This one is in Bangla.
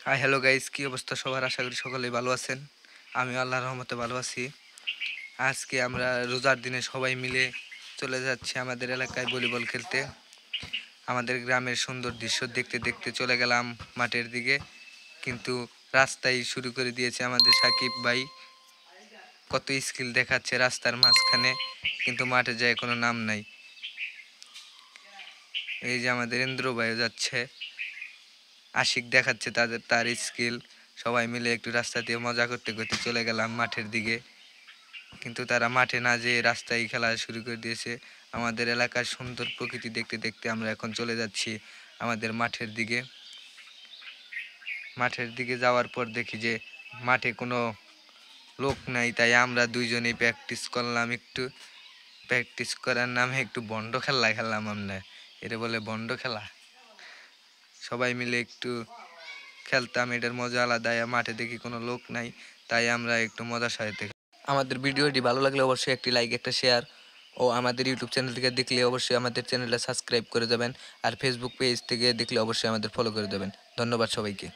হাই হ্যালো গাইস, কি অবস্থা সবার? আশা করি সকলেই ভালো আছেন। আমি আল্লাহর রহমতে ভালো আছি। আজকে আমরা রোজার দিনে সবাই মিলে চলে যাচ্ছি আমাদের এলাকায় ভলিবল খেলতে। আমাদের গ্রামের সুন্দর দৃশ্য দেখতে দেখতে চলে গেলাম মাঠের দিকে, কিন্তু রাস্তায় শুরু করে দিয়েছে আমাদের সাকিব ভাই। কত স্কিল দেখাচ্ছে রাস্তার মাঝখানে, কিন্তু মাঠে যায় কোনো নাম নাই। এই যে আমাদের ইন্দ্র ভাইও যাচ্ছে, আশিক দেখাচ্ছে তার স্কিল। সবাই মিলে একটু রাস্তা দিয়ে মজা করতে করতে চলে গেলাম মাঠের দিকে, কিন্তু তারা মাঠে না যেয়ে রাস্তায় খেলা শুরু করে দিয়েছে। আমাদের এলাকার সুন্দর প্রকৃতি দেখতে দেখতে আমরা এখন চলে যাচ্ছি আমাদের মাঠের দিকে। মাঠের দিকে যাওয়ার পর দেখি যে মাঠে কোনো লোক নাই, তাই আমরা দুইজনেই প্র্যাকটিস করলাম। একটু প্র্যাকটিস করার নামে একটু বন্ড খেলা খেললাম আমরা। এটা বলে বন্ড খেলা? সবাই মিলে একটু খেলতাম, এটার মজা আলাদা। মাঠে দেখি কোনো লোক নাই, তাই আমরা একটু মজার সাথে। আমাদের ভিডিওটি ভালো লাগলে অবশ্যই একটি লাইক, একটা শেয়ার, ও আমাদের ইউটিউব চ্যানেল থেকে দেখলে অবশ্যই আমাদের চ্যানেলটা সাবস্ক্রাইব করে দেবেন। আর ফেসবুক পেজ থেকে দেখলে অবশ্যই আমাদের ফলো করে দেবেন। ধন্যবাদ সবাইকে।